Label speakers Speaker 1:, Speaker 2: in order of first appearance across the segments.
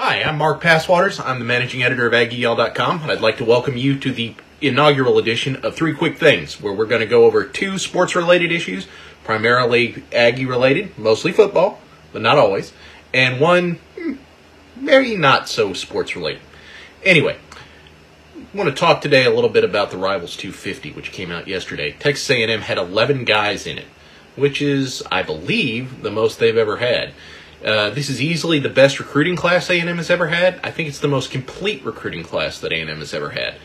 Speaker 1: Hi, I'm Mark Passwaters. I'm the managing editor of AggjeYell.com, and I'd like to welcome you to the inaugural edition of Three Quick Things, where we're going to go over two sports-related issues, primarily Aggie-related, mostly football, but not always, and one maybe not so sports-related. Anyway, I want to talk today a little bit about the Rivals 250, which came out yesterday. Texas A&M had 11 guys in it, which is, I believe, the most they've ever had. This is easily the best recruiting class A&M has ever had. I think it's the most complete recruiting class that A&M has ever had.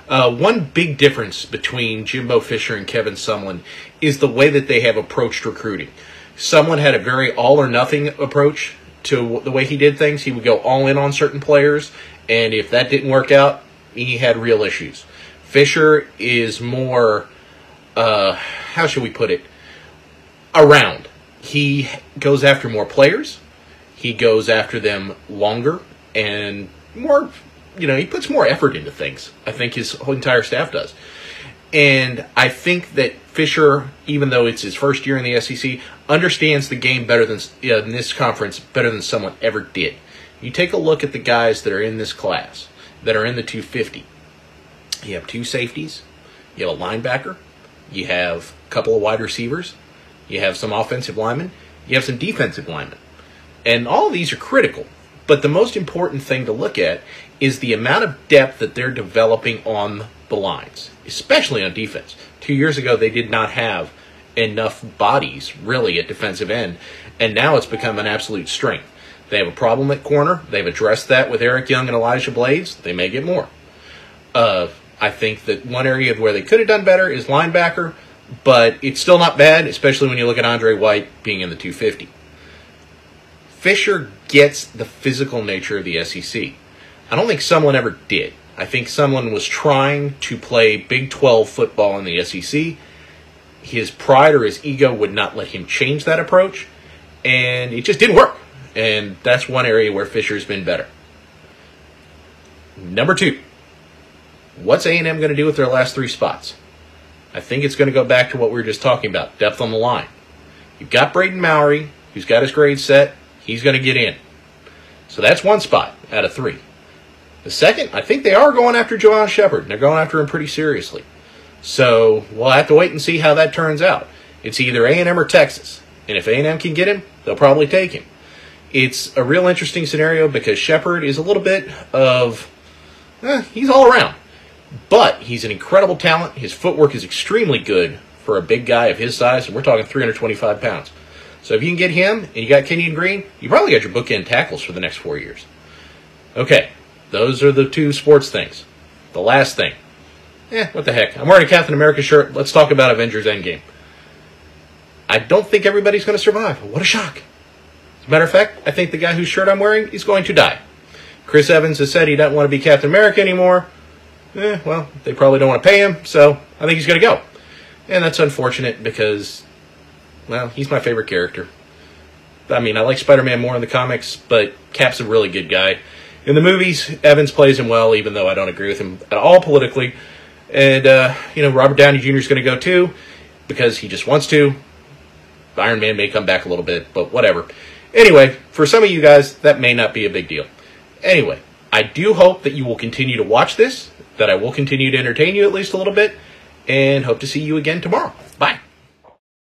Speaker 1: One big difference between Jimbo Fisher and Kevin Sumlin is the way that they have approached recruiting. Sumlin had a very all-or-nothing approach to the way he did things. He would go all in on certain players, and if that didn't work out, he had real issues. Fisher is more, how should we put it, around. He goes after more players. He goes after them longer and more, he puts more effort into things. I think his whole entire staff does. And I think that Fisher, even though it's his first year in the SEC, understands the game better than, in this conference, better than someone ever did. You take a look at the guys that are in this class, that are in the 250. You have two safeties. You have a linebacker. You have a couple of wide receivers. You have some offensive linemen. You have some defensive linemen. And all of these are critical. But the most important thing to look at is the amount of depth that they're developing on the lines, especially on defense. 2 years ago, they did not have enough bodies, really, at defensive end. And now it's become an absolute strength. They have a problem at corner. They've addressed that with Eric Young and Elijah Blades. They may get more. I think that one area where they could have done better is linebacker. But it's still not bad, especially when you look at Andre White being in the 250. Fisher gets the physical nature of the SEC. I don't think Sumlin ever did. I think Sumlin was trying to play Big 12 football in the SEC. His pride or his ego would not let him change that approach, and it just didn't work. And that's one area where Fisher's been better. Number two, what's A&M going to do with their last three spots? I think it's going to go back to what we were just talking about, depth on the line. You've got Braden Mowry, who's got his grade set. He's going to get in. So that's one spot out of three. The second, I think they are going after Joanne Shepard. They're going after him pretty seriously. So we'll have to wait and see how that turns out. It's either A&M or Texas. And if A&M can get him, they'll probably take him. It's a real interesting scenario because Shepard is a little bit of, he's all around. But he's an incredible talent. His footwork is extremely good for a big guy of his size, and we're talking 325 pounds. So if you can get him, and you got Kenyon Green, you probably got your bookend tackles for the next 4 years. Okay, those are the two sports things. The last thing. What the heck. I'm wearing a Captain America shirt. Let's talk about Avengers Endgame. I don't think everybody's going to survive. What a shock. As a matter of fact, I think the guy whose shirt I'm wearing is going to die. Chris Evans has said he doesn't want to be Captain America anymore. Well, they probably don't want to pay him, so I think he's going to go. And that's unfortunate because, well, he's my favorite character. I mean, I like Spider-Man more in the comics, but Cap's a really good guy. In the movies, Evans plays him well, even though I don't agree with him at all politically. And, Robert Downey Jr. is going to go too because he just wants to. Iron Man may come back a little bit, but whatever. Anyway, for some of you guys, that may not be a big deal. Anyway, I do hope that you will continue to watch this, that I will continue to entertain you at least a little bit, and hope to see you again tomorrow. Bye.